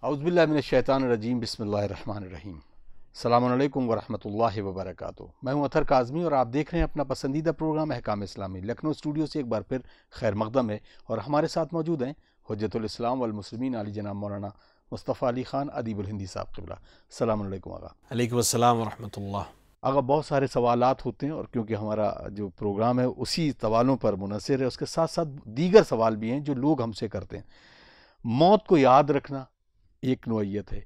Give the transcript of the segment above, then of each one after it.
اعوذ باللہ من الشیطان الرجیم، بسم اللہ الرحمن الرحیم۔ السلام علیکم ورحمۃ اللہ وبرکاتہ۔ میں ہوں اطہر کاظمی اور آپ دیکھ رہے ہیں اپنا پسندیدہ پروگرام احکام اسلامی۔ لکھنؤ اسٹوڈیو سے ایک بار پھر خیر مقدم ہے اور ہمارے ساتھ موجود ہیں حجت الاسلام والمسلمین علی جناب مولانا مصطفیٰ علی خان ادیب الہندی صاحب قبلہ۔ السلام علیکم آقا۔ علیکم السلام ورحمۃ اللہ۔ آقا، بہت سارے سوالات ہوتے ہیں اور کیونکہ ہمارا جو پروگرام ہے اسی سوالوں پر منحصر ہے، اس کے ساتھ ساتھ دیگر سوال بھی ہیں جو لوگ ہم سے کرتے ہیں۔ موت کو یاد رکھنا ایک نوعیت ہے،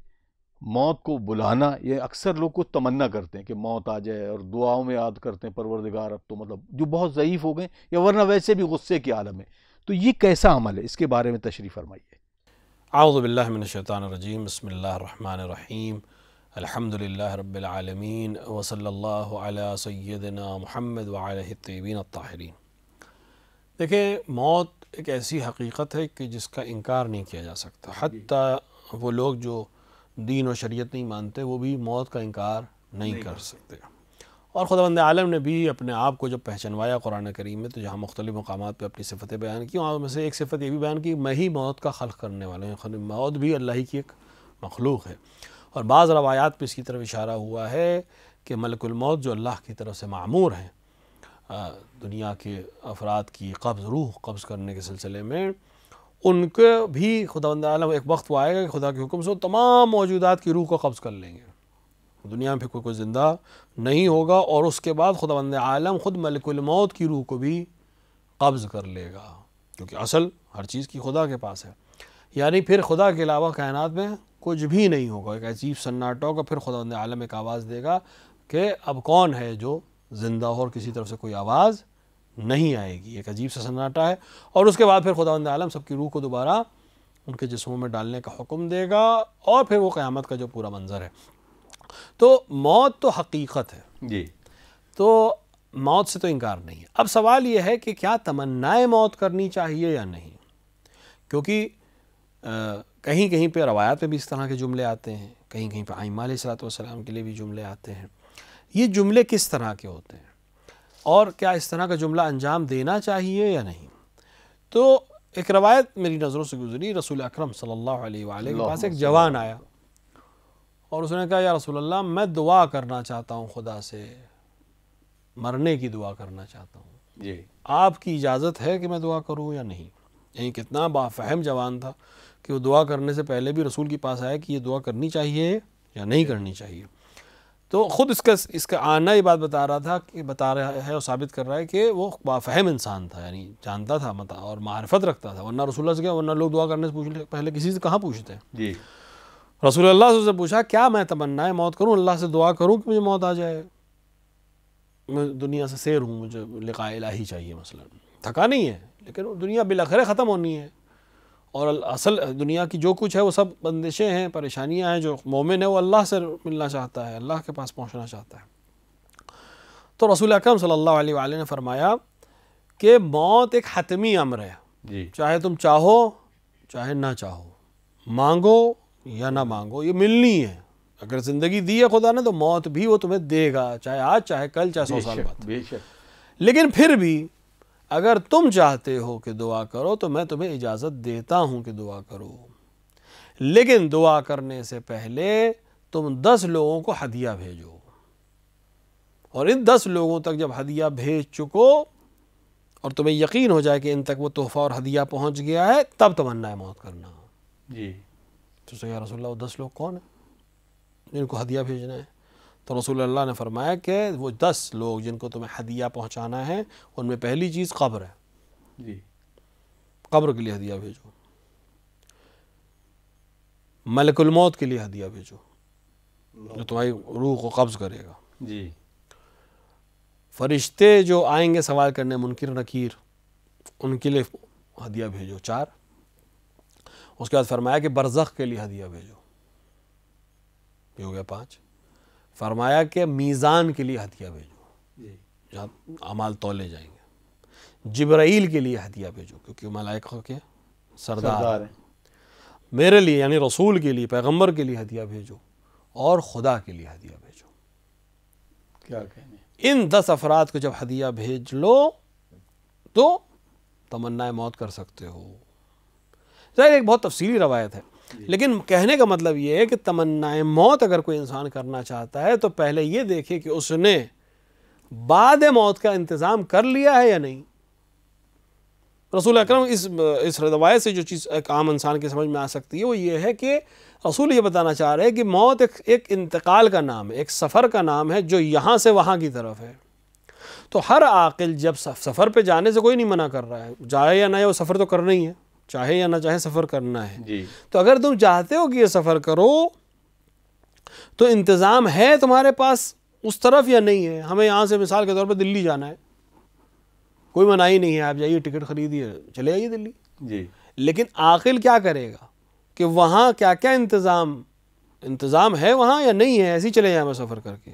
موت کو بلانا، یہ اکثر لوگ کو تمنا کرتے ہیں کہ موت آ جائے اور دعاؤں میں یاد کرتے ہیں پروردگار اب تو مطلب جو بہت ضعیف ہو گئے یا ورنہ ویسے بھی غصے کے عالم ہے، تو یہ کیسا عمل ہے؟ اس کے بارے میں تشریح فرمائیے۔ اعوذ باللہ من الشیطان الرجیم، بسم اللہ الرحمن الرحیم، الحمدللہ رب العالمین، وصلی اللہ علی سیدنا محمد وعلیہ الطیبین الطاہرین۔ دیکھیں، موت ایک ایسی حقیقت ہے کہ جس کا انکار نہیں کیا جا سکتا۔ حتیٰ وہ لوگ جو دین و شریعت نہیں مانتے وہ بھی موت کا انکار نہیں کر سکتے۔ اور خداوند عالم نے بھی اپنے آپ کو جب پہچنوایا قرآن کریم میں، تو جہاں مختلف مقامات پہ اپنی صفتیں بیان کی، وہاں میں سے ایک صفت یہ بھی بیان کی، میں ہی موت کا خلق کرنے والا ہوں۔ موت بھی اللہ ہی کی ایک مخلوق ہے۔ اور بعض روایات پہ اس کی طرف اشارہ ہوا ہے کہ ملک الموت جو اللہ کی طرف سے معمور ہیں دنیا کے افراد کی روح قبض کرنے کے سلسلے میں، ان کے بھی خداوند عالم ایک وقت وہ آئے گا کہ خدا کے حکم سے تمام موجودات کی روح کو قبض کر لیں گے، دنیا میں پھر کوئی زندہ نہیں ہوگا، اور اس کے بعد خداوند عالم خود ملک الموت کی روح کو بھی قبض کر لے گا، کیونکہ اصل ہر چیز کی خدا کے پاس ہے۔ یعنی پھر خدا کے علاوہ کائنات میں کچھ بھی نہیں ہوگا، ایک عجیب سناٹا ہوگا۔ پھر خداوند عالم ایک آواز دے گا کہ اب کون ہے جو زندہ ہو، اور کسی طرف سے کوئی آواز نہیں آئے گی، ایک عجیب سا سناٹا ہے۔ اور اس کے بعد پھر خداوند عالم سب کی روح کو دوبارہ ان کے جسموں میں ڈالنے کا حکم دے گا، اور پھر وہ قیامت کا جو پورا منظر ہے۔ تو موت تو حقیقت ہے جی، تو موت سے تو انکار نہیں ہے۔ اب سوال یہ ہے کہ کیا تمنائے موت کرنی چاہیے یا نہیں، کیونکہ کہیں کہیں پہ روایات میں بھی اس طرح کے جملے آتے ہیں، کہیں کہیں پہ ائمہ علیہ السلام کے لیے بھی جملے آتے ہیں۔ یہ جملے کس طرح کے ہوتے ہیں اور کیا اس طرح کا جملہ انجام دینا چاہیے یا نہیں؟ تو ایک روایت میری نظروں سے گزری، رسول اکرم صلی اللہ علیہ وآلہ کے پاس ایک جوان آیا اور اس نے کہا، یا رسول اللہ، میں دعا کرنا چاہتا ہوں، خدا سے مرنے کی دعا کرنا چاہتا ہوں، جی، آپ کی اجازت ہے کہ میں دعا کروں یا نہیں؟ یعنی کتنا بافہم جوان تھا کہ وہ دعا کرنے سے پہلے بھی رسول کے پاس آیا کہ یہ دعا کرنی چاہیے یا نہیں کرنی چاہیے۔ تو خود اس کا آنا یہ بات بتا رہا ہے اور ثابت کر رہا ہے کہ وہ بافہم انسان تھا، یعنی جانتا تھا اور معرفت رکھتا تھا، ورنہ رسول اللہ سے کیا، ورنہ لوگ دعا کرنے سے پہلے کسی سے کہاں پوچھتے ہیں۔ جی، رسول اللہ سے پوچھا، کیا میں تمنائے موت کروں، اللہ سے دعا کروں کہ مجھے موت آ جائے، میں دنیا سے سیر ہوں، مجھے لقاء الہی چاہیے، مثلا تھکا نہیں ہے لیکن دنیا بالآخر ختم ہونی ہے، اور اصل دنیا کی جو کچھ ہے وہ سب بندشیں ہیں، پریشانیاں ہیں۔ جو مومن ہے وہ اللہ سے ملنا چاہتا ہے، اللہ کے پاس پہنچنا چاہتا ہے۔ تو رسول اکرم صلی اللہ علیہ وآلہ نے فرمایا کہ موت ایک حتمی امر ہے، جی، چاہے تم چاہو چاہے نہ چاہو، مانگو یا نہ مانگو، یہ ملنی ہے۔ اگر زندگی دی ہے خدا نے تو موت بھی وہ تمہیں دے گا، چاہے آج چاہے کل چاہے 100 سال بعد۔ بے شک۔ لیکن پھر بھی اگر تم چاہتے ہو کہ دعا کرو تو میں تمہیں اجازت دیتا ہوں کہ دعا کرو، لیکن دعا کرنے سے پہلے تم 10 لوگوں کو ہدیہ بھیجو، اور ان 10 لوگوں تک جب ہدیہ بھیج چکو اور تمہیں یقین ہو جائے کہ ان تک وہ تحفہ اور ہدیہ پہنچ گیا ہے، تب تمنا موت کرنا۔ جی، تو یا رسول اللہ، وہ 10 لوگ کون ہیں جن کو ہدیہ بھیجنا ہے؟ تو رسول اللہ نے فرمایا کہ وہ 10 لوگ جن کو تمہیں ہدیہ پہنچانا ہے، ان میں پہلی چیز قبر ہے، جی، قبر کے لیے ہدیہ بھیجو، ملک الموت کے لیے ہدیہ بھیجو جو تمہاری روح کو قبض کرے گا، جی، فرشتے جو آئیں گے سوال کرنے منکر نکیر، ان کے لیے ہدیہ بھیجو 4۔ اس کے بعد فرمایا کہ برزخ کے لیے ہدیہ بھیجو، یہ ہو گیا 5۔ فرمایا کہ میزان کے لیے ہدیہ بھیجو، جہاں اعمال تولے جائیں گے، جبرائیل کے لیے ہدیہ بھیجو کیونکہ ملائکہ کے سردار ہیں، میرے لیے یعنی رسول کے لیے، پیغمبر کے لیے ہدیہ بھیجو، اور خدا کے لیے ہدیہ بھیجو۔ کیا کہنے۔ ان 10 افراد کو جب ہدیہ بھیج لو تو تمنا موت کر سکتے ہو۔ ظاہر ایک بہت تفصیلی روایت ہے، لیکن کہنے کا مطلب یہ ہے کہ تمنائے موت اگر کوئی انسان کرنا چاہتا ہے تو پہلے یہ دیکھے کہ اس نے بعد موت کا انتظام کر لیا ہے یا نہیں. رسول اکرم اس روایت سے جو چیز ایک عام انسان کی سمجھ میں آ سکتی ہے وہ یہ ہے کہ رسول یہ بتانا چاہ رہے ہیں کہ موت ایک انتقال کا نام ہے، ایک سفر کا نام ہے جو یہاں سے وہاں کی طرف ہے. تو ہر عاقل جب سفر پہ جانے سے کوئی نہیں منع کر رہا ہے، جائے یا نہ وہ سفر تو کرنا ہی ہے، چاہے یا نہ چاہے سفر کرنا ہے. تو اگر تم چاہتے ہو کہ یہ سفر کرو تو انتظام ہے تمہارے پاس اس طرف یا نہیں ہے. ہمیں یہاں سے مثال کے طور پر دلی جانا ہے، کوئی منائی نہیں ہے، آپ جائیے ٹکٹ خریدیے چلے آئیے دلی. لیکن عاقل کیا کرے گا کہ وہاں کیا کیا انتظام ہے وہاں یا نہیں ہے، ایسے ہی چلے جائیں میں سفر کر کے.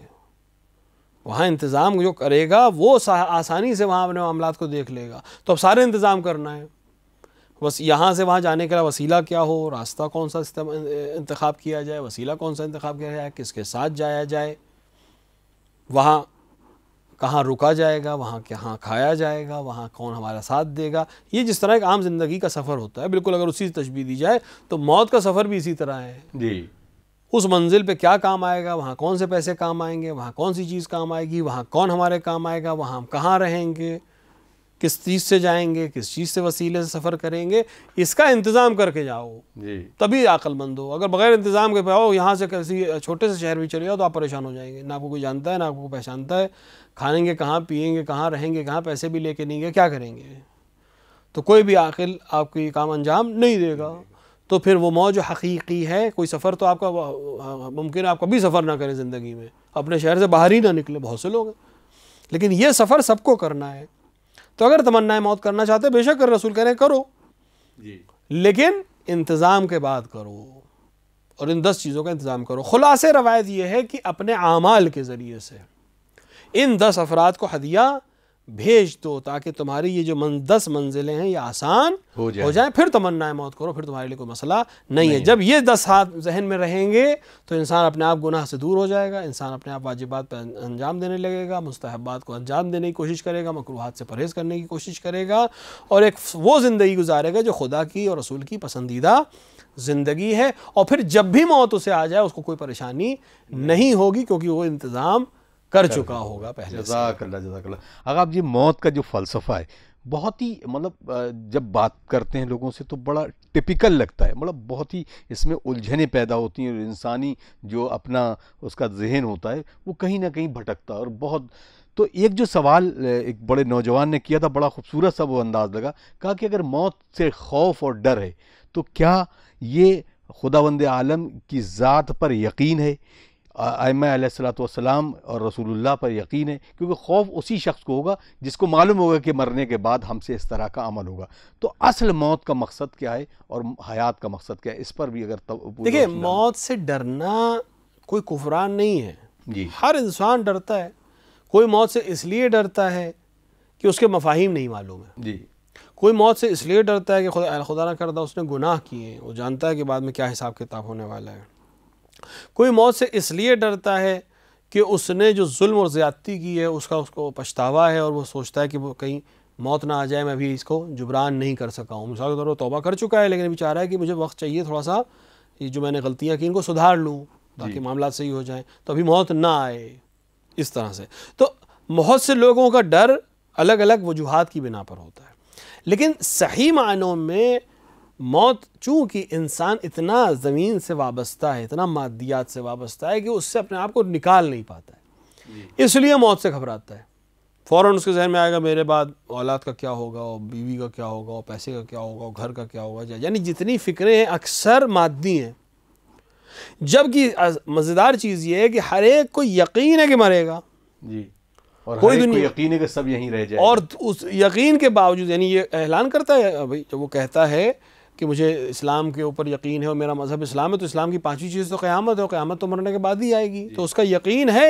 وہاں انتظام جو کرے گا وہ آسانی سے وہاں اپنے معاملات کو دیکھ لے گا. تو اب سارے انتظام کرنا ہے، بس یہاں سے وہاں جانے کا وسیلہ کیا ہو، راستہ کون سا انتخاب کیا جائے، وسیلہ کون سا انتخاب کیا جائے، کس کے ساتھ جایا جائے، وہاں کہاں رکا جائے گا، وہاں کہاں کھایا جائے گا، وہاں کون ہمارا ساتھ دے گا. یہ جس طرح ایک عام زندگی کا سفر ہوتا ہے، بالکل اگر اسی تشبیہ دی جائے تو موت کا سفر بھی اسی طرح ہے. اس منزل پہ کیا کام آئے گا، وہاں کون سے پیسے کام آئیں گے، وہاں کون سی چیز کام آئے گی، وہاں کون ہمارے کام آئے گا، وہاں ہم کہاں رہیں گے، کس چیز سے جائیں گے، کس چیز سے وسیلے سے سفر کریں گے، اس کا انتظام کر کے جاؤ تبھی عقل مند ہو. اگر بغیر انتظام کے پاؤ یہاں سے کسی چھوٹے سے شہر بھی چلے جاؤ تو آپ پریشان ہو جائیں گے. نہ آپ کو کوئی جانتا ہے، نہ آپ کو پہچانتا ہے، کھائیں گے کہاں، پئیں گے کہاں، رہیں گے کہاں، پیسے بھی لے کے نہیں گے، کیا کریں گے. تو کوئی بھی عاقل آپ کو یہ کام انجام نہیں دے گا. تو پھر وہ موت جو حقیقی ہے، کوئی سفر تو آپ کا ممکن ہے آپ کبھی سفر نہ کریں زندگی میں، اپنے شہر سے باہر ہی نہ نکلے، بہت سے لوگ ہیں، لیکن یہ سفر سب کو کرنا ہے. تو اگر تمنا موت کرنا چاہتے بے شک رسول کہہ رہے ہیں کرو، لیکن انتظام کے بعد کرو اور ان 10 چیزوں کا انتظام کرو. خلاصے روایت یہ ہے کہ اپنے اعمال کے ذریعے سے ان 10 افراد کو ہدیہ بھیج دو تاکہ تمہاری یہ جو 10 منزلیں ہیں یہ آسان ہو جائیں. پھر تمنا موت کرو، پھر تمہارے لیے کوئی مسئلہ نہیں ہے. جب یہ 10 ہاتھ ذہن میں رہیں گے تو انسان اپنے آپ گناہ سے دور ہو جائے گا، انسان اپنے آپ واجبات پہ انجام دینے لگے گا، مستحبات کو انجام دینے کی کوشش کرے گا، مکروہات سے پرہیز کرنے کی کوشش کرے گا، اور ایک وہ زندگی گزارے گا جو خدا کی اور رسول کی پسندیدہ زندگی ہے. اور پھر جب بھی موت اسے آ جائے اس کو کوئی پریشانی نہیں ہوگی کیونکہ وہ انتظام کر چکا ہوگا پہلے سے. جزاک اللہ جزاک اللہ. اگر آپ جی موت کا جو فلسفہ ہے بہت ہی مطلب جب بات کرتے ہیں لوگوں سے تو بڑا ٹپیکل لگتا ہے، مطلب بہت ہی اس میں الجھنیں پیدا ہوتی ہیں اور انسانی جو اپنا اس کا ذہن ہوتا ہے وہ کہیں نہ کہیں بھٹکتا ہے. اور بہت تو ایک جو سوال ایک بڑے نوجوان نے کیا تھا، بڑا خوبصورت سا وہ انداز لگا، کہا کہ اگر موت سے خوف اور ڈر ہے تو کیا یہ خداوند عالم کی ذات پر یقین ہے، ائمہ علیہ الصلوۃ والسلام اور رسول اللہ پر یقین ہے؟ کیونکہ خوف اسی شخص کو ہوگا جس کو معلوم ہوگا کہ مرنے کے بعد ہم سے اس طرح کا عمل ہوگا. تو اصل موت کا مقصد کیا ہے اور حیات کا مقصد کیا ہے، اس پر بھی اگر دیکھیں موت سے ڈرنا کوئی کفران نہیں ہے. ہر انسان ڈرتا ہے. کوئی موت سے اس لیے ڈرتا ہے کہ اس کے مفاہیم نہیں معلوم ہے. کوئی موت سے اس لیے ڈرتا ہے کہ خدا نہ کردہ اس نے گناہ کیے، وہ جانتا ہے کہ بعد میں کیا حساب کتاب ہونے والا ہے. کوئی موت سے اس لیے ڈرتا ہے کہ اس نے جو ظلم اور زیادتی کی ہے اس کو پچھتاوا ہے اور وہ سوچتا ہے کہ وہ کہیں موت نہ آ جائے میں بھی اس کو جبران نہیں کر سکا ہوں. مثال کے طور پر توبہ کر چکا ہے لیکن ابھی چاہ رہا ہے کہ مجھے وقت چاہیے تھوڑا سا، یہ جو میں نے غلطیاں کی ان کو سدھار لوں تاکہ معاملات صحیح ہو جائیں، تو ابھی موت نہ آئے. اس طرح سے تو بہت سے لوگوں کا ڈر الگ الگ وجوہات کی بنا پر ہوتا ہے. لیکن صحیح معنوں میں موت چونکہ انسان اتنا زمین سے وابستہ ہے، اتنا مادیات سے وابستہ ہے کہ اس سے اپنے آپ کو نکال نہیں پاتا ہے، اس لیے موت سے گھبراتا ہے. فوراً اس کے ذہن میں آئے گا میرے بعد اولاد کا کیا ہوگا، اور بیوی کا کیا ہوگا، اور پیسے کا کیا ہوگا، اور گھر کا کیا ہوگا. یعنی جتنی فکریں ہیں اکثر مادی ہیں، جبکہ مزیدار چیز یہ ہے کہ ہر ایک کو یقین ہے کہ مرے گا، اور کوئی یقین ہے کہ سب یہیں رہ جائے، اور اس یقین کے باوجود یعنی یہ اعلان کرتا ہے بھائی جب وہ کہتا ہے کہ مجھے اسلام کے اوپر یقین ہے اور میرا مذہب اسلام ہے، تو اسلام کی 5ویں چیز تو قیامت ہے، اور قیامت تو مرنے کے بعد ہی آئے گی. تو اس کا یقین ہے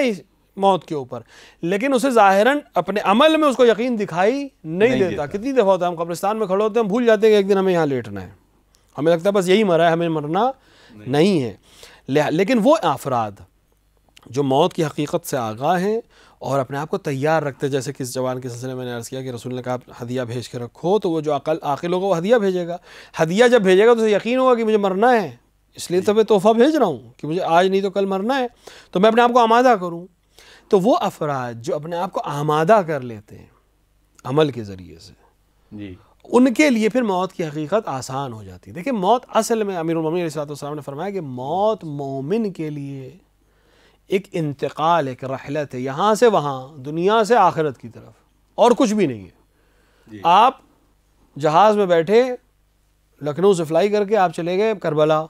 موت کے اوپر، لیکن اسے ظاہراً اپنے عمل میں اس کو یقین دکھائی نہیں دیتا. کتنی دفعہ ہوتا ہے ہم قبرستان میں کھڑے ہوتے ہیں، ہم بھول جاتے ہیں کہ ایک دن ہمیں یہاں لیٹنا ہے، ہمیں لگتا ہے بس یہی مرا ہے، ہمیں مرنا نہیں ہے. لیکن وہ افراد جو موت کی حقیقت سے آگاہ ہیں اور اپنے آپ کو تیار رکھتے ہیں، جیسے کہ اس جوان کے سلسلے میں نے عرض کیا کہ رسول نے کہا ہدیہ بھیج کے رکھو، تو وہ جو عاقل ہوگا وہ ہدیہ بھیجے گا. ہدیہ جب بھیجے گا تو اسے یقین ہوگا کہ مجھے مرنا ہے، اس لیے تو میں تحفہ بھیج رہا ہوں کہ مجھے آج نہیں تو کل مرنا ہے، تو میں اپنے آپ کو آمادہ کروں۔ تو وہ افراد جو اپنے آپ کو آمادہ کر لیتے ہیں عمل کے ذریعے سے، جی، ان کے لیے پھر موت کی حقیقت آسان ہو جاتی ہے۔ دیکھیں موت اصل میں امیر المومنین علیہ السلام نے فرمایا کہ موت مومن کے لیے ایک انتقال، ایک رحلت ہے، یہاں سے وہاں، دنیا سے آخرت کی طرف، اور کچھ بھی نہیں ہے۔ جی، آپ جہاز میں بیٹھے لکھنؤ سے فلائی کر کے آپ چلے گئے کربلا،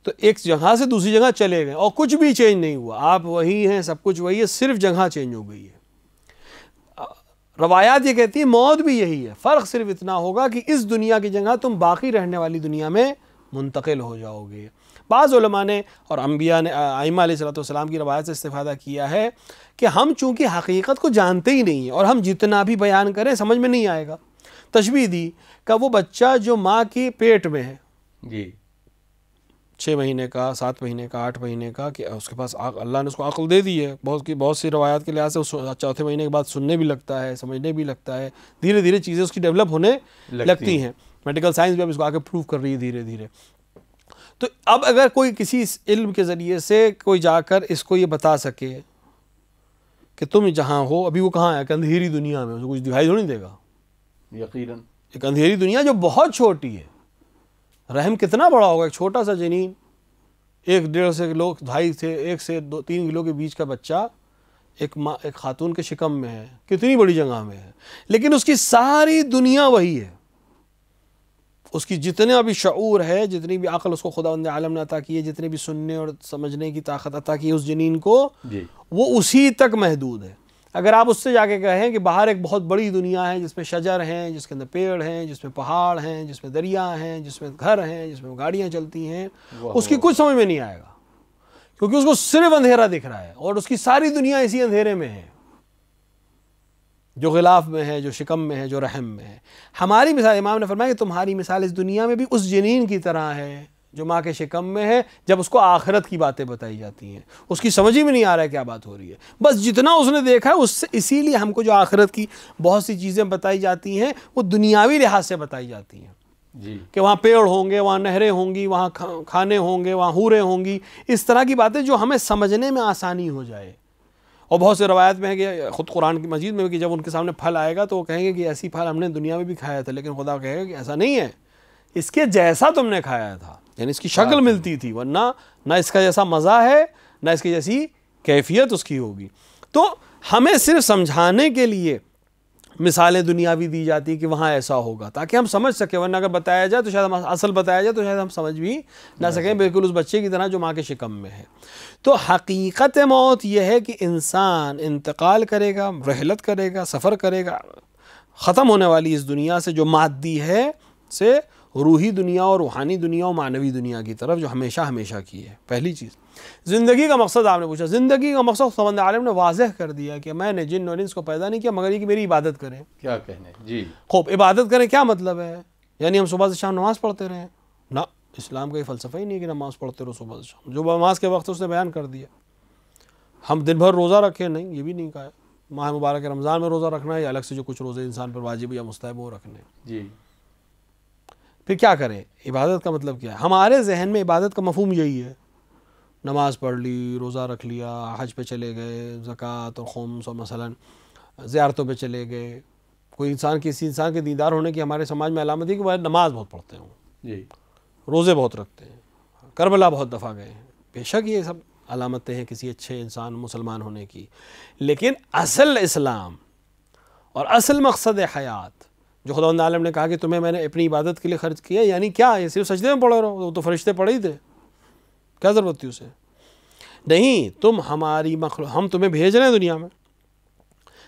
تو ایک جگہ سے دوسری جگہ چلے گئے اور کچھ بھی چینج نہیں ہوا، آپ وہی ہیں، سب کچھ وہی ہے، صرف جگہ چینج ہو گئی ہے۔ روایات یہ کہتی ہیں موت بھی یہی ہے، فرق صرف اتنا ہوگا کہ اس دنیا کی جگہ تم باقی رہنے والی دنیا میں منتقل ہو جاؤ گے۔ بعض علماء نے اور انبیاء نے، ائمہ علیہ السلام کی روایت سے استفادہ کیا ہے کہ ہم چونکہ حقیقت کو جانتے ہی نہیں ہیں اور ہم جتنا بھی بیان کریں سمجھ میں نہیں آئے گا۔ تشبیہ دی کہ وہ بچہ جو ماں کے پیٹ میں ہے، جی، 6 مہینے کا، 7 مہینے کا، 8 مہینے کا، کہ اس کے پاس اللہ نے اس کو عقل دے دی ہے، بہت سی روایات کے لحاظ سے چوتھے مہینے کے بعد سننے بھی لگتا ہے، سمجھنے بھی لگتا ہے، دھیرے دھیرے چیزیں اس کی ڈیولپ ہونے لگتی ہیں۔ میڈیکل سائنس بھی اب اس کو آگے پروف کر رہی ہے دھیرے دھیرے۔ تو اب اگر کوئی کسی علم کے ذریعے سے کوئی جا کر اس کو یہ بتا سکے کہ تم جہاں ہو، ابھی وہ کہاں ہے، کہ اندھیری دنیا میں، اسے کچھ دکھائی نہیں دے گا، یقیناً ایک اندھیری دنیا جو بہت چھوٹی ہے۔ رحم کتنا بڑا ہوگا، ایک چھوٹا سا جنین، 1-1.5 سے 2.5 سے 1 سے 3 کلو کے بیچ کا بچہ ایک خاتون کے شکم میں ہے، کتنی بڑی جگہ میں ہے، لیکن اس کی ساری دنیا وہی ہے۔ اس کی جتنا بھی شعور ہے، جتنی بھی عقل اس کو خداوند عالم نے عطا کی ہے، جتنے بھی سننے اور سمجھنے کی طاقت عطا کی ہے اس جنین کو، جی، وہ اسی تک محدود ہے۔ اگر آپ اس سے جا کے کہیں کہ باہر ایک بہت بڑی دنیا ہے جس میں شجر ہیں، جس کے اندر پیڑ ہیں، جس میں پہاڑ ہیں، جس میں دریا ہیں، جس میں گھر ہیں، جس میں گاڑیاں چلتی ہیں، اس کی کچھ سمجھ میں نہیں آئے گا، کیونکہ اس کو صرف اندھیرا دکھ رہا ہے اور اس کی ساری دنیا اسی اندھیرے میں ہے جو غلاف میں ہے، جو شکم میں ہے، جو رحم میں ہے۔ ہماری مثال، امام نے فرمایا کہ تمہاری مثال اس دنیا میں بھی اس جنین کی طرح ہے جو ماں کے شکم میں ہے، جب اس کو آخرت کی باتیں بتائی جاتی ہیں اس کی سمجھ ہی میں نہیں آ رہا ہے کیا بات ہو رہی ہے، بس جتنا اس نے دیکھا ہے اس سے، اسی لیے ہم کو جو آخرت کی بہت سی چیزیں بتائی جاتی ہیں وہ دنیاوی لحاظ سے بتائی جاتی ہیں، جی، کہ وہاں پیڑ ہوں گے، وہاں نہریں ہوں گی، وہاں کھانے ہوں گے، وہاں حوریں ہوں گی، اس طرح کی باتیں جو ہمیں سمجھنے میں آسانی ہو جائے۔ اور بہت سے روایت میں ہے کہ خود قرآن کی مجید میں کہ جب ان کے سامنے پھل آئے گا تو وہ کہیں گے کہ ایسی پھل ہم نے دنیا میں بھی کھایا تھا، لیکن خدا کہے گا کہ ایسا نہیں ہے، اس کے جیسا تم نے کھایا تھا، یعنی اس کی شکل ملتی تھی، ورنہ نہ اس کا جیسا مزہ ہے نہ اس کی جیسی کیفیت اس کی ہوگی۔ تو ہمیں صرف سمجھانے کے لیے مثالیں دنیاوی دی جاتی کہ وہاں ایسا ہوگا تاکہ ہم سمجھ سکیں، ورنہ اگر بتایا جائے تو شاید ہم اصل بتایا جائے تو شاید ہم سمجھ بھی نہ سکیں، بالکل اس بچے کی طرح جو ماں کے شکم میں ہے۔ تو حقیقت موت یہ ہے کہ انسان انتقال کرے گا، رحلت کرے گا، سفر کرے گا ختم ہونے والی اس دنیا سے جو مادی ہے سے روحی دنیا اور روحانی دنیا اور معنوی دنیا کی طرف جو ہمیشہ ہمیشہ کی ہے۔ پہلی چیز زندگی کا مقصد، آپ نے پوچھا زندگی کا مقصد، خداوند عالم نے واضح کر دیا کہ میں نے جن اور انس کو پیدا نہیں کیا مگر یہ کہ میری عبادت کریں۔ کیا کہنے، جی، خوب عبادت کریں کیا مطلب ہے؟ یعنی ہم صبح سے شام نماز پڑھتے رہیں؟ نہ، اسلام کا یہ فلسفہ ہی نہیں کہ نماز پڑھتے رہو صبح سے شام، جو نماز کے وقت اس نے بیان کر دیا۔ ہم دن بھر روزہ رکھیں، نہیں، یہ بھی نہیں کہا ہے۔ ماہ مبارک رمضان میں روزہ رکھنا ہے یا الگ سے جو کچھ روزے انسان پر واجب یا مستحب وہ رکھنے۔ جی، پھر کیا کریں؟ عبادت کا مطلب کیا ہے؟ ہمارے ذہن میں عبادت کا مفہوم یہی ہے، نماز پڑھ لی، روزہ رکھ لیا، حج پہ چلے گئے، زکوٰۃ اور خمس اور مثلا زیارتوں پہ چلے گئے۔ کوئی انسان کسی انسان کے دیدار ہونے کی ہمارے سماج میں علامت ہے کہ وہ نماز بہت پڑھتے ہوں، جی، روزے بہت رکھتے ہیں، کربلا بہت دفعہ گئے ہیں۔ بے شک یہ سب علامتیں ہیں کسی اچھے انسان مسلمان ہونے کی، لیکن اصل اسلام اور اصل مقصد حیات جو خداوند عالم نے کہا کہ تمہیں میں نے اپنی عبادت کے لیے خرچ کیا، یعنی کیا؟ یہ صرف سجدے میں پڑے رہو، وہ تو فرشتے پڑے ہی تھے، کیا ضرورت تھی اسے؟ نہیں، تم ہماری مخلوق، ہم تمہیں بھیج رہے ہیں دنیا میں،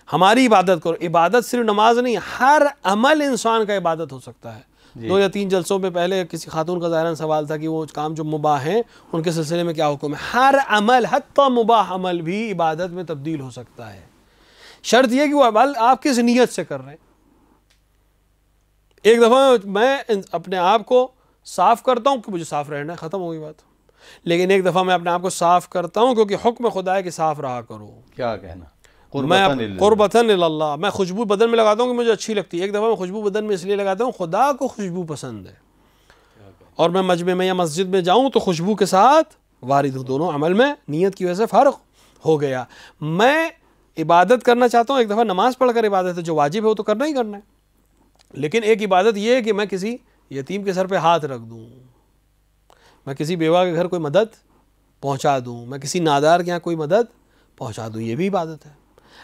ہماری عبادت کرو۔ عبادت صرف نماز نہیں، ہر عمل انسان کا عبادت ہو سکتا ہے۔ 2 یا 3 جلسوں میں پہلے کسی خاتون کا ظاہراً سوال تھا کہ وہ کام جو مباح ہیں ان کے سلسلے میں کیا حکم ہے۔ ہر عمل، حتی مباح عمل بھی عبادت میں تبدیل ہو سکتا ہے، شرط یہ کہ وہ عمل آپ کس نیت سے کر رہے ہیں۔ ایک دفعہ میں اپنے آپ کو صاف کرتا ہوں کہ مجھے صاف رہنا ہے، ختم ہوگی بات، لیکن ایک دفعہ میں اپنے آپ کو صاف کرتا ہوں کیونکہ حکم خدا ہے کہ صاف رہا کرو، کیا کہنا، میں قربتاً اللہ، میں خوشبو بدن میں لگاتا ہوں کہ مجھے اچھی لگتی ہے، ایک دفعہ میں خوشبو بدن میں اس لیے لگاتا ہوں خدا کو خوشبو پسند ہے، اور میں مجمع میں یا مسجد میں جاؤں تو خوشبو کے ساتھ وارد ہوں. دونوں عمل میں نیت کی وجہ سے فرق ہو گیا. میں عبادت کرنا چاہتا ہوں, ایک دفعہ نماز پڑھ کر عبادت ہے, جو واجب ہے وہ تو کرنا ہی کرنا ہے, لیکن ایک عبادت یہ ہے کہ میں کسی یتیم کے سر پہ ہاتھ رکھ دوں, میں کسی بیوہ کے گھر کوئی مدد پہنچا دوں, میں کسی نادار کے یہاں کوئی مدد پہنچا دوں, یہ بھی عبادت ہے.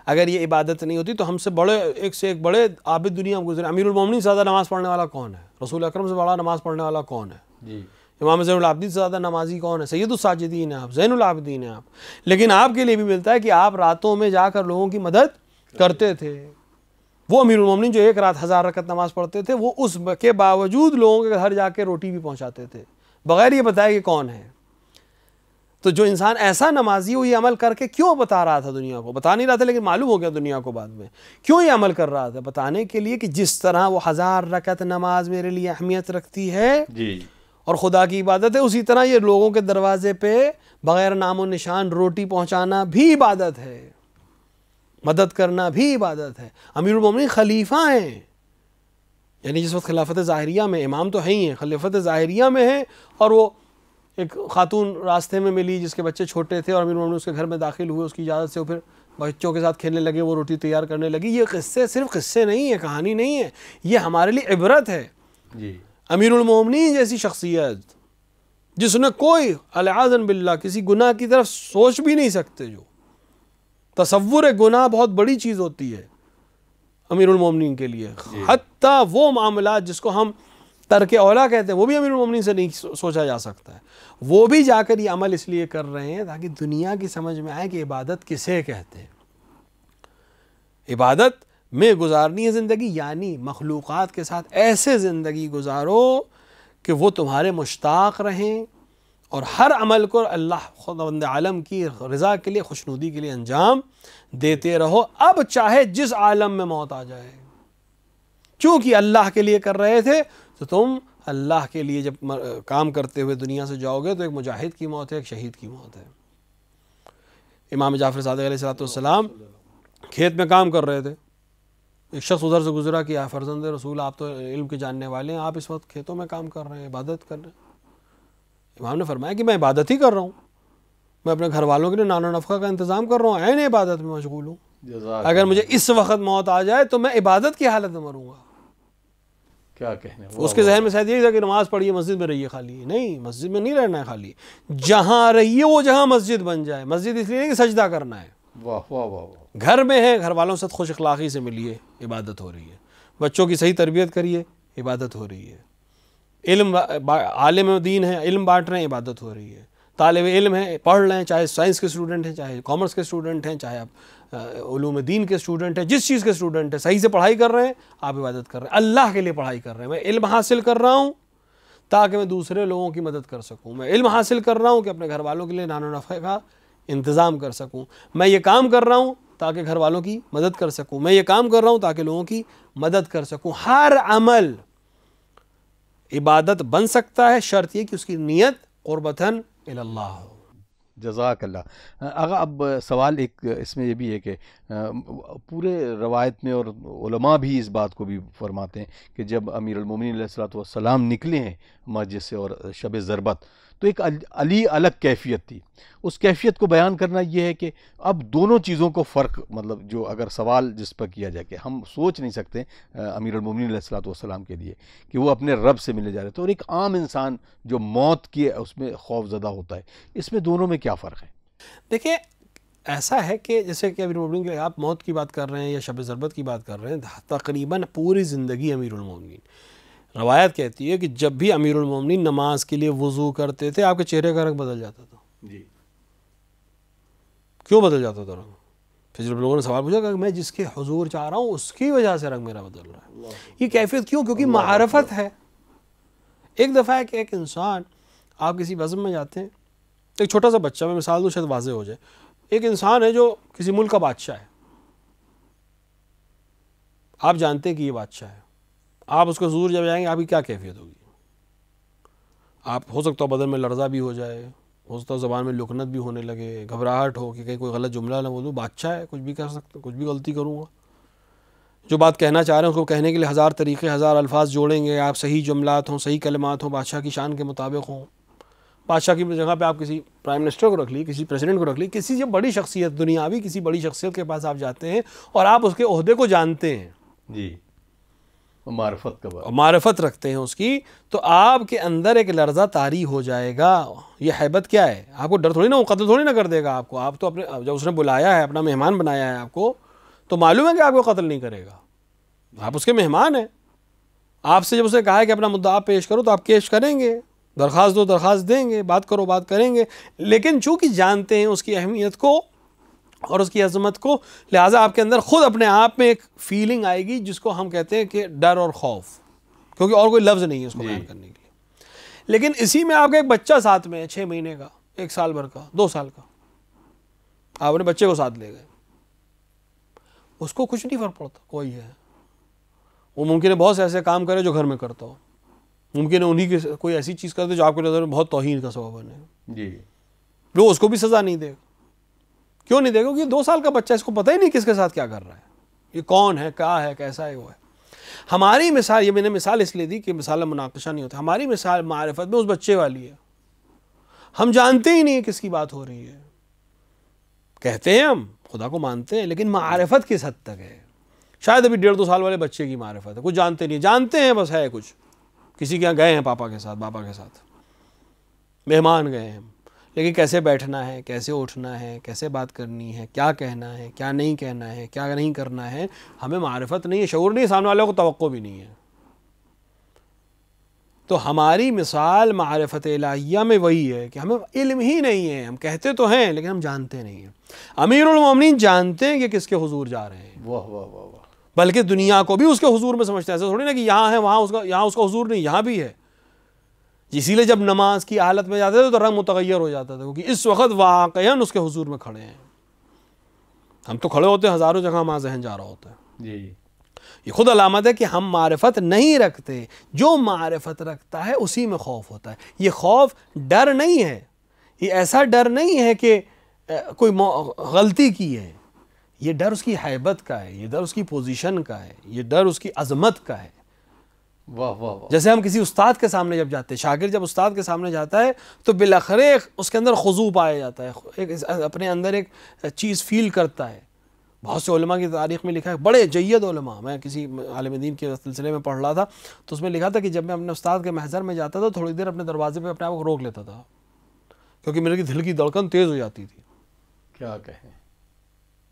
اگر یہ عبادت نہیں ہوتی تو ہم سے بڑے ایک سے ایک بڑے عابد دنیا میں گزرے. امیر المومنین سے زیادہ نماز پڑھنے والا کون ہے؟ رسول اکرم سے بڑا نماز پڑھنے والا کون ہے؟ جی. امام زین العابدین سے زیادہ نمازی کون ہے؟ سید الساجدین ہیں آپ, زین العابدین ہیں آپ. لیکن آپ کے لیے بھی ملتا ہے کہ آپ راتوں میں جا کر لوگوں کی مدد کرتے تھے. وہ امیر المومنین جو ایک رات 1000 رکعت نماز پڑھتے تھے, وہ اس کے باوجود لوگوں کے گھر جا کے روٹی بھی پہنچاتے تھے بغیر یہ بتائے کہ کون ہے. تو جو انسان ایسا نمازی وہ یہ عمل کر کے کیوں بتا رہا تھا دنیا کو؟ بتا نہیں رہا تھا لیکن معلوم ہو گیا دنیا کو بعد میں. کیوں یہ عمل کر رہا تھا؟ بتانے کے لیے کہ جس طرح وہ 1000 رکعت نماز میرے لیے اہمیت رکھتی ہے جی. اور خدا کی عبادت ہے, اسی طرح یہ لوگوں کے دروازے پہ بغیر نام و نشان روٹی پہنچانا بھی عبادت ہے, مدد کرنا بھی عبادت ہے. امیر المومنین خلیفہ ہیں, یعنی جس وقت خلافت ظاہریہ میں, امام تو ہیں ہی ہیں, خلافت ظاہریہ میں ہیں, اور وہ ایک خاتون راستے میں ملی جس کے بچے چھوٹے تھے اور امیر المومنین اس کے گھر میں داخل ہوئے, اس کی اجازت سے وہ پھر بچوں کے ساتھ کھیلنے لگے, وہ روٹی تیار کرنے لگی. یہ قصے صرف قصے نہیں ہیں, کہانی نہیں ہے, یہ ہمارے لیے عبرت ہے. جی. امیر المومنین جیسی شخصیت جس نے کوئی العاذن باللہ کسی گناہ کی طرف سوچ بھی نہیں سکتے, جو تصور گناہ بہت بڑی چیز ہوتی ہے امیر المومنین کے لیے, حتیٰ وہ معاملات جس کو ہم ترک اولا کہتے ہیں وہ بھی امیر المومنین سے نہیں سوچا جا سکتا ہے. وہ بھی جا کر یہ عمل اس لیے کر رہے ہیں تاکہ دنیا کی سمجھ میں آئے کہ عبادت کسے کہتے ہیں. عبادت میں گزارنی ہے زندگی, یعنی مخلوقات کے ساتھ ایسے زندگی گزارو کہ وہ تمہارے مشتاق رہیں اور ہر عمل کو اللہ خداوند عالم کی رضا کے لیے, خوشنودی کے لیے انجام دیتے رہو, اب چاہے جس عالم میں موت آ جائے. چونکہ اللہ کے لیے کر رہے تھے تو تم اللہ کے لیے جب کام کرتے ہوئے دنیا سے جاؤ گے تو ایک مجاہد کی موت ہے, ایک شہید کی موت ہے. امام جعفر صادق علیہ السلام کھیت میں کام کر رہے تھے, ایک شخص ادھر سے گزرا کہ فرزند رسول آپ تو علم کے جاننے والے ہیں, آپ اس وقت کھیتوں میں کام کر رہے ہیں, عبادت کر رہے ہیں. امام نے فرمایا کہ میں عبادت ہی کر رہا ہوں, میں اپنے گھر والوں کے لیے نان و نفقہ کا انتظام کر رہا ہوں, عین عبادت میں مشغول ہوں. اگر مجھے اس وقت موت آ جائے تو میں عبادت کی حالت میں مروں گا. کیا کہنے, اس کے ذہن میں شاید یہی تھا کہ نماز پڑھیے, مسجد میں رہیے خالی. نہیں, مسجد میں نہیں رہنا ہے خالی, جہاں رہیے وہ جہاں مسجد بن جائے. مسجد اس لیے نہیں کہ سجدہ کرنا ہے, واہ واہ واہ, گھر میں ہے, گھر والوں سے خوش اخلاقی سے ملیے, عبادت ہو رہی ہے. بچوں کی صحیح تربیت کریے, عبادت ہو رہی ہے. علم, عالم دین ہے, علم بانٹ رہے ہیں, عبادت ہو رہی ہے. طالب علم ہیں, پڑھ رہے ہیں, چاہے سائنس کے اسٹوڈنٹ ہیں, چاہے کامرس کے اسٹوڈنٹ ہیں, چاہے آپ علوم دین کے اسٹوڈنٹ ہیں, جس چیز کے اسٹوڈنٹ ہیں, صحیح سے پڑھائی کر رہے ہیں, آپ عبادت کر رہے ہیں. اللہ کے لیے پڑھائی کر رہے ہیں. میں علم حاصل کر رہا ہوں تاکہ میں دوسرے لوگوں کی مدد کر سکوں. میں علم حاصل کر رہا ہوں کہ اپنے گھر والوں کے لیے نان و نفع کا انتظام کر سکوں. میں یہ کام کر رہا ہوں تاکہ گھر والوں کی مدد کر سکوں. میں یہ کام کر رہا ہوں تاکہ لوگوں کی مدد کر سکوں. ہر عمل عبادت بن سکتا ہے, شرط یہ کہ اس کی نیت قربتاً اللہ ہو. جزاک اللہ. آغا اب سوال ایک اس میں یہ بھی ہے کہ پورے روایت میں اور علماء بھی اس بات کو بھی فرماتے ہیں کہ جب امیر المومنین علیہ السلام نکلے ہیں مسجد سے اور شب ضربت, تو ایک علی الگ کیفیت تھی. اس کیفیت کو بیان کرنا یہ ہے کہ اب دونوں چیزوں کو فرق, مطلب جو اگر سوال جس پر کیا جائے کہ ہم سوچ نہیں سکتے امیر المومنین علیہ السلام کے لیے کہ وہ اپنے رب سے ملے جا رہے تھے, اور ایک عام انسان جو موت کی اس میں خوف زدہ ہوتا ہے, اس میں دونوں میں کیا فرق ہے؟ دیکھیں, ایسا ہے کہ جیسے کہ امیر المومنین کے آپ موت کی بات کر رہے ہیں یا شب ضربت کی بات کر رہے ہیں, تقریباً پوری زندگی امیر المومنین, روایت کہتی ہے کہ جب بھی امیر المومنین نماز کے لیے وضو کرتے تھے آپ کے چہرے کا رنگ بدل جاتا تھا. جی. کیوں بدل جاتا تھا رنگ؟ پھر جب لوگوں نے سوال پوچھا کہ میں جس کے حضور چاہ رہا ہوں اس کی وجہ سے رنگ میرا بدل رہا ہے. یہ کیفیت کیوں؟ کیونکہ معرفت ہے. ایک دفعہ ہے کہ ایک انسان, آپ کسی بزم میں جاتے ہیں, ایک چھوٹا سا بچہ, میں مثال دوں شاید واضح ہو جائے. ایک انسان ہے جو کسی ملک کا بادشاہ ہے, آپ جانتے ہیں کہ یہ بادشاہ ہے, آپ اس کو حضور جب جائیں گے آپ کی کیا کیفیت ہوگی؟ آپ ہو سکتا ہے بدن میں لرزہ بھی ہو جائے, ہو سکتا ہے زبان میں لکنت بھی ہونے لگے, گھبراہٹ ہو کہ کہیں کوئی غلط جملہ نہ بولوں, بادشاہ ہے, کچھ بھی کر سکتا, کچھ بھی غلطی کروں گا. جو بات کہنا چاہ رہے ہیں اس کو کہنے کے لیے ہزار طریقے، ہزار الفاظ جوڑیں گے، آپ صحیح جملات ہوں، صحیح کلمات ہوں، بادشاہ کی شان کے مطابق ہوں. بادشاہ کی جگہ پہ آپ کسی پرائم منسٹر کو رکھ لی، کسی پریزیڈنٹ کو رکھ لی، کسی جو بڑی شخصیت دنیاوی کسی بڑی شخصیت کے پاس آپ جاتے ہیں اور آپ اس کے عہدے کو جانتے ہیں جی، معرفت کا بات، معرفت رکھتے ہیں اس کی، تو آپ کے اندر ایک لرزہ طاری ہو جائے گا. یہ حیبت کیا ہے؟ آپ کو ڈر تھوڑی نہ، وہ قتل تھوڑی نہ کر دے گا آپ کو. آپ تو اپنے جب اس نے بلایا ہے، اپنا مہمان بنایا ہے آپ کو، تو معلوم ہے کہ آپ کو قتل نہیں کرے گا. آپ اس کے مہمان ہیں. آپ سے جب اس نے کہا ہے کہ اپنا مدعا پیش کرو تو آپ پیش کریں گے، درخواست دو درخواست دیں گے، بات کرو بات کریں گے. لیکن چونکہ جانتے ہیں اس کی اہمیت کو اور اس کی عظمت کو، لہٰذا آپ کے اندر خود اپنے آپ میں ایک فیلنگ آئے گی جس کو ہم کہتے ہیں کہ ڈر اور خوف، کیونکہ اور کوئی لفظ نہیں ہے اس کو بیان کرنے کے لیے. لیکن اسی میں آپ کا ایک بچہ ساتھ میں ہے، 6 مہینے کا، 1 سال بھر کا، 2 سال کا، آپ اپنے بچے کو ساتھ لے گئے، اس کو کچھ نہیں فرق پڑتا. کوئی ہے، وہ ممکن ہے بہت سے ایسے کام کرے جو گھر میں کرتا ہو، ممکن ہے انہی کی کوئی ایسی چیز کر دے جو آپ کے نظر میں بہت توہین کا سبب بنے، جی، وہ اس کو بھی سزا نہیں دے گا. کیوں نہیں دے گا؟ کیونکہ 2 سال کا بچہ، اس کو پتہ ہی نہیں کس کے ساتھ کیا کر رہا ہے، یہ کون ہے، کیا ہے، کیسا ہے، وہ ہے. ہماری مثال، یہ میں نے مثال اس لیے دی کہ مثال مناقشہ نہیں ہوتا، ہماری مثال معرفت میں اس بچے والی ہے. ہم جانتے ہی نہیں کس کی بات ہو رہی ہے، کہتے ہیں ہم خدا کو مانتے ہیں، لیکن معرفت کس حد تک ہے؟ شاید ابھی 1.5-2 سال والے بچے کی معرفت ہے، کچھ جانتے نہیں، جانتے ہیں بس ہے کچھ، کسی کے یہاں گئے ہیں پاپا کے ساتھ، بابا کے ساتھ مہمان گئے ہیں، لیکن کیسے بیٹھنا ہے، کیسے اٹھنا ہے، کیسے بات کرنی ہے، کیا کہنا ہے، کیا نہیں کہنا ہے، کیا نہیں کرنا ہے، ہمیں معرفت نہیں ہے، شعور نہیں، سامنے والوں کو توقع بھی نہیں ہے. تو ہماری مثال معرفت الہیہ میں وہی ہے کہ ہمیں علم ہی نہیں ہے، ہم کہتے تو ہیں لیکن ہم جانتے نہیں ہیں. امیر المومنین جانتے ہیں کہ کس کے حضور جا رہے ہیں، واہ واہ واہ واہ، بلکہ دنیا کو بھی اس کے حضور میں سمجھتے ہیں. ایسا تھوڑی نا کہ یہاں ہے وہاں اس کا حضور نہیں، یہاں بھی ہے. اسی لیے جب نماز کی حالت میں جاتے تھے تو رنگ متغیر ہو جاتا تھا، کیونکہ اس وقت واقعاً اس کے حضور میں کھڑے ہیں. ہم تو کھڑے ہوتے ہیں ہزاروں جگہ، ہمارا ذہن جا رہا ہوتا ہے. جی، یہ خود علامت ہے کہ ہم معرفت نہیں رکھتے. جو معرفت رکھتا ہے اسی میں خوف ہوتا ہے. یہ خوف ڈر نہیں ہے، یہ ایسا ڈر نہیں ہے کہ کوئی غلطی کی ہے، یہ ڈر اس کی حیبت کا ہے، یہ ڈر اس کی پوزیشن کا ہے، یہ ڈر اس کی عظمت کا ہے. واہ واہ واہ، جیسے ہم کسی استاد کے سامنے جب جاتے ہیں، شاگرد جب استاد کے سامنے جاتا ہے تو بالاخرے اس کے اندر خضوع پایا جاتا ہے، ایک اپنے اندر ایک چیز فیل کرتا ہے. بہت سے علماء کی تاریخ میں لکھا ہے، بڑے جید علماء، میں کسی عالم دین کے سلسلے میں پڑھ رہا تھا تو اس میں لکھا تھا کہ جب میں اپنے استاد کے محضر میں جاتا تھا تھوڑی دیر اپنے دروازے پہ اپنے آپ کو روک لیتا تھا، کیونکہ میرے دل کی دھڑکن تیز ہو جاتی تھی. کیا کہیں،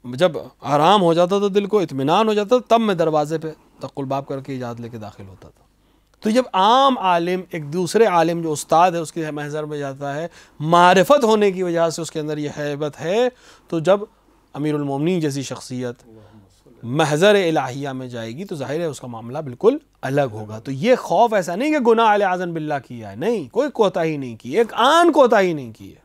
جب آرام ہو جاتا تھا، دل کو اطمینان ہو جاتا تھا، تب میں دروازے پہ تقل باب کر کے اجازت لے کے داخل ہوتا تھا. تو جب عام عالم ایک دوسرے عالم جو استاد ہے اس کے محضر میں جاتا ہے، معرفت ہونے کی وجہ سے اس کے اندر یہ حیبت ہے، تو جب امیر المومنین جیسی شخصیت محضر الہیہ میں جائے گی تو ظاہر ہے اس کا معاملہ بالکل الگ ہوگا. تو یہ خوف ایسا نہیں کہ گناہ علی اعظم باللہ کیا ہے، نہیں، کوئی کوتاہی نہیں کی، ایک آن کوتاہی نہیں کی ہے،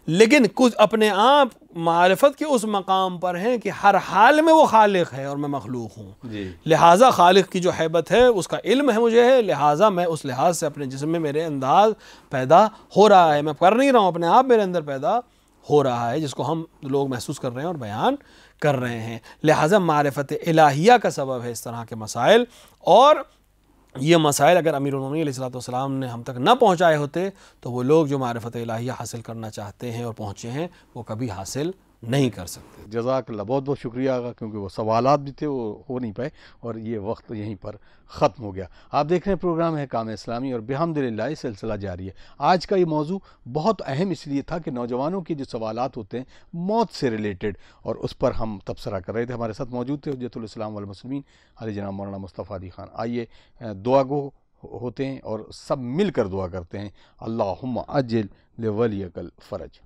لیکن کچھ اپنے آپ معرفت کے اس مقام پر ہیں کہ ہر حال میں وہ خالق ہے اور میں مخلوق ہوں. جی، لہٰذا خالق کی جو حیبت ہے اس کا علم ہے مجھے ہے، لہٰذا میں اس لحاظ سے اپنے جسم میں میرے انداز پیدا ہو رہا ہے، میں کر نہیں رہا ہوں، اپنے آپ میرے اندر پیدا ہو رہا ہے، جس کو ہم لوگ محسوس کر رہے ہیں اور بیان کر رہے ہیں. لہٰذا معرفت الہیہ کا سبب ہے اس طرح کے مسائل. اور یہ مسائل اگر امیر المومنین علیہ السلام نے ہم تک نہ پہنچائے ہوتے تو وہ لوگ جو معرفت الہیہ حاصل کرنا چاہتے ہیں اور پہنچے ہیں وہ کبھی حاصل نہیں کر سکتے. جزاک اللہ، بہت بہت شکریہ آقا، کیونکہ وہ سوالات بھی تھے وہ ہو نہیں پائے اور یہ وقت یہیں پر ختم ہو گیا. آپ دیکھ رہے ہیں پروگرام ہے کام اسلامی اور بحمدللہ یہ سلسلہ جاری ہے. آج کا یہ موضوع بہت اہم اس لیے تھا کہ نوجوانوں کے جو سوالات ہوتے ہیں موت سے ریلیٹڈ، اور اس پر ہم تبصرہ کر رہے تھے. ہمارے ساتھ موجود تھے حجت الاسلام والمسلمین علی جناب مولانا مصطفیٰ ہادی خان. آئیے دعا گو ہوتے ہیں اور سب مل کر دعا کرتے ہیں. اللہم عجل لولیک الفرج.